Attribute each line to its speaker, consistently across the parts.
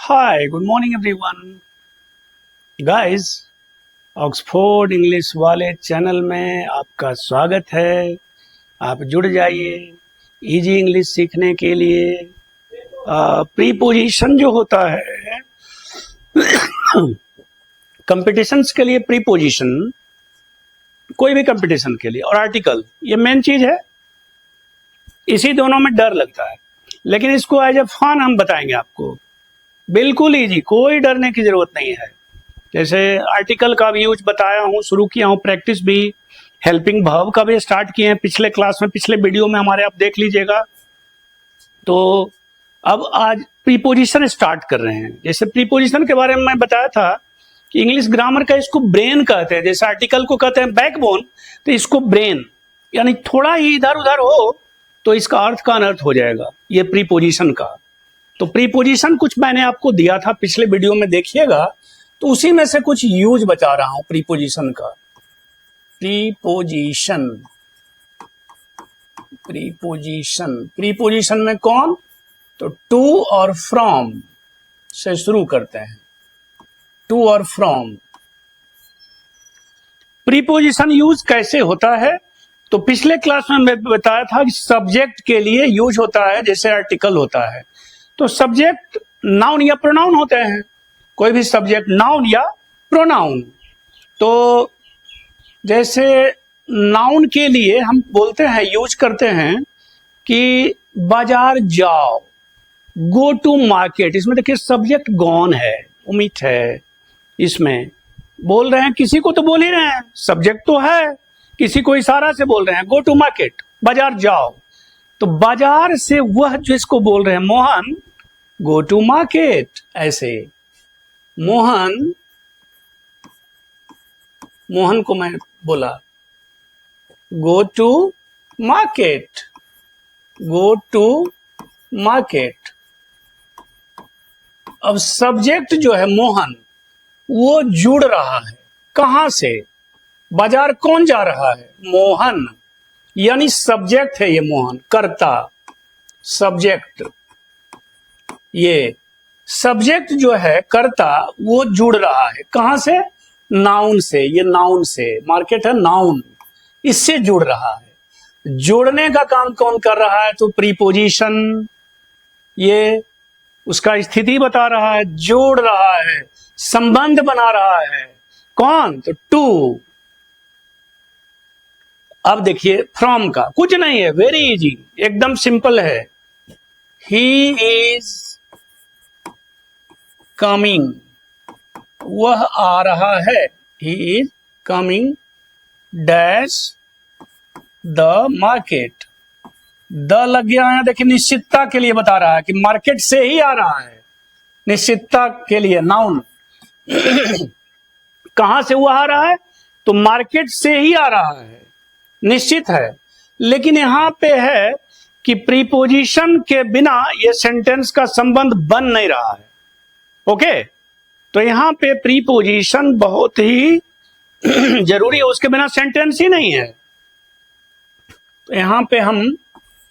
Speaker 1: Hi, good morning everyone. Guys, Oxford English वाले channel में आपका स्वागत है। आप जुड़ जाइए इजी इंग्लिश सीखने के लिए। प्रीपोजिशन जो होता है कंपटीशंस के लिए, प्रीपोजिशन कोई भी कंपटीशन के लिए, और आर्टिकल, ये मेन चीज है। इसी दोनों में डर लगता है, लेकिन इसको एज ए फन हम बताएंगे आपको। बिल्कुल इजी, कोई डरने की जरूरत नहीं है। जैसे आर्टिकल का भी यूज बताया हूँ, शुरू किया हूँ, प्रैक्टिस भी हेल्पिंग वर्ब का भी स्टार्ट किए हैं पिछले क्लास में, पिछले वीडियो में हमारे, आप देख लीजिएगा। तो अब आज प्रीपोजिशन स्टार्ट कर रहे हैं। जैसे प्रीपोजिशन के बारे में मैं बताया था कि इंग्लिश ग्रामर का इसको ब्रेन कहते हैं। जैसे आर्टिकल को कहते हैं बैकबोन, तो इसको ब्रेन, यानी थोड़ा ही इधर उधर हो तो इसका अर्थ का अनर्थ हो जाएगा, ये प्रीपोजिशन का। तो प्रीपोजिशन कुछ मैंने आपको दिया था पिछले वीडियो में, देखिएगा। तो उसी में से कुछ यूज बता रहा हूं प्रीपोजिशन का। प्रीपोजिशन, प्रीपोजिशन, प्रीपोजिशन में कौन, तो टू और फ्रॉम से शुरू करते हैं। टू और फ्रॉम। प्रीपोजिशन यूज कैसे होता है, तो पिछले क्लास में मैं बताया था कि सब्जेक्ट के लिए यूज होता है, जैसे आर्टिकल होता है। तो सब्जेक्ट नाउन या प्रोनाउन होते हैं, कोई भी सब्जेक्ट नाउन या प्रोनाउन। तो जैसे नाउन के लिए हम बोलते हैं, यूज करते हैं कि बाजार जाओ, गो टू मार्केट। इसमें देखिए सब्जेक्ट गॉन है, उमित है, इसमें बोल रहे हैं, किसी को तो बोल ही रहे हैं, सब्जेक्ट तो है, किसी को इशारा से बोल रहे हैं, गो टू मार्केट, बाजार जाओ। तो बाजार से वह जिसको बोल रहे हैं, मोहन, गो टू मार्केट। ऐसे मोहन, मोहन को मैं बोला go to market, go to market. अब सब्जेक्ट जो है मोहन, वो जुड़ रहा है कहां से, बाजार कौन जा रहा है, मोहन, यानी सब्जेक्ट है ये मोहन, कर्ता, सब्जेक्ट। ये सब्जेक्ट जो है कर्ता, वो जुड़ रहा है कहां से, नाउन से। ये नाउन से, मार्केट है नाउन, इससे जुड़ रहा है। जोड़ने का काम कौन कर रहा है, तो प्रीपोजिशन, ये उसका स्थिति बता रहा है, जोड़ रहा है, संबंध बना रहा है। कौन, तो टू। अब देखिए फ्रॉम का कुछ नहीं है, वेरी इजी, एकदम सिंपल है। ही इज कमिंग, वह आ रहा है, ही is coming dash the market. The लग गया है, देखिए निश्चितता के लिए बता रहा है कि मार्केट से ही आ रहा है, निश्चितता के लिए, नाउन। कहां से वो आ रहा है, तो मार्केट से ही आ रहा है, निश्चित है। लेकिन यहां पे है कि प्रीपोजिशन के बिना ये सेंटेंस का संबंध बन नहीं रहा है। ओके, तो यहां पे प्रीपोजिशन बहुत ही जरूरी है, उसके बिना सेंटेंस ही नहीं है। तो यहां पे हम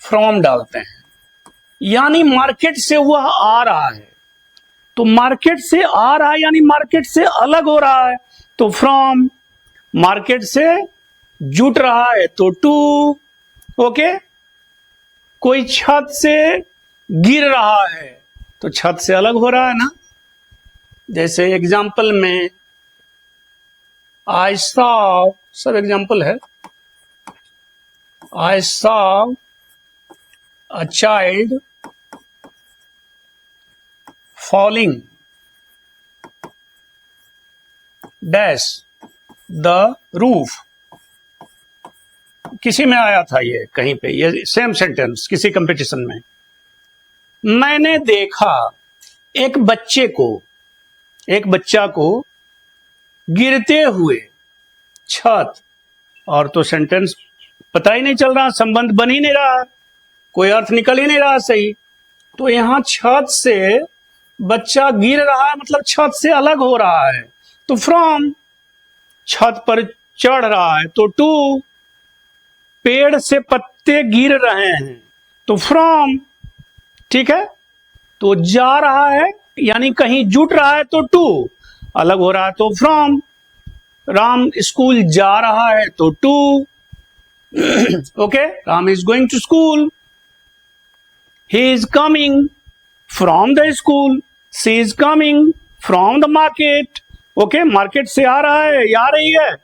Speaker 1: फ्रॉम डालते हैं, यानी मार्केट से वह आ रहा है। तो मार्केट से आ रहा है यानी मार्केट से अलग हो रहा है, तो फ्रॉम। मार्केट से जुट रहा है, तो टू। ओके, कोई छत से गिर रहा है, तो छत से अलग हो रहा है ना। जैसे एग्जाम्पल में आई सॉ, सब एग्जाम्पल है, I saw a child falling dash the roof. किसी में आया था ये कहीं पे, ये सेम सेंटेंस किसी कंपटीशन में। मैंने देखा एक बच्चा को गिरते हुए छत, और तो सेंटेंस पता ही नहीं चल रहा, संबंध बन ही नहीं रहा, कोई अर्थ निकल ही नहीं रहा सही। तो यहां छत से बच्चा गिर रहा है, मतलब छत से अलग हो रहा है, तो फ्रॉम। छत पर चढ़ रहा है, तो टू। पेड़ से पत्ते गिर रहे हैं, तो फ्रॉम। ठीक है, तो जा रहा है यानी कहीं जुट रहा है तो टू, अलग हो रहा है तो फ्रॉम। राम स्कूल जा रहा है तो to, okay, Ram is going to school. He is coming from the school, she is coming from the market. Okay, market से आ रहा है या आ रही है,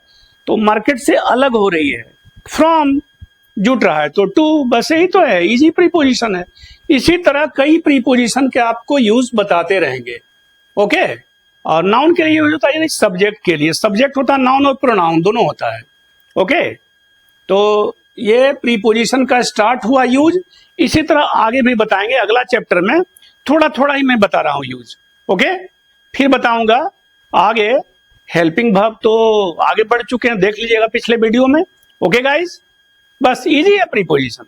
Speaker 1: तो मार्केट से अलग हो रही है। फ्रॉम जुट रहा है तो टू, बस यही तो है, इजी प्रीपोजिशन है। इसी तरह कई प्रीपोजिशन के आपको यूज बताते रहेंगे। ओके, और नाउन के लिए यूज होता है, सब्जेक्ट के लिए सब्जेक्ट होता है, नाउन और प्रोनाउन दोनों होता है। ओके, तो ये प्रीपोजिशन का स्टार्ट हुआ यूज। इसी तरह आगे भी बताएंगे, अगला चैप्टर में थोड़ा थोड़ा ही मैं बता रहा हूं यूज। ओके, फिर बताऊंगा आगे। हेल्पिंग वर्ब तो आगे बढ़ चुके हैं, देख लीजिएगा पिछले वीडियो में। ओके गाइस, बस इजी है प्रीपोजिशन,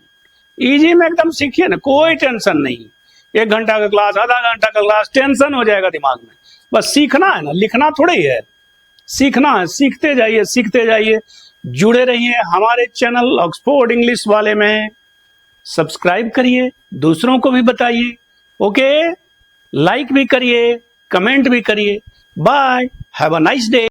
Speaker 1: इजी में एकदम सीखिए ना, कोई टेंशन नहीं। 1 घंटा का क्लास, आधा घंटा का क्लास, टेंशन हो जाएगा दिमाग में। बस सीखना है ना, लिखना थोड़ी है, सीखना है। सीखते जाइए, सीखते जाइए, जुड़े रहिए हमारे चैनल ऑक्सफोर्ड इंग्लिश वाले में। सब्सक्राइब करिए, दूसरों को भी बताइए। ओके, लाइक भी करिए, कमेंट भी करिए। Bye, have a nice day.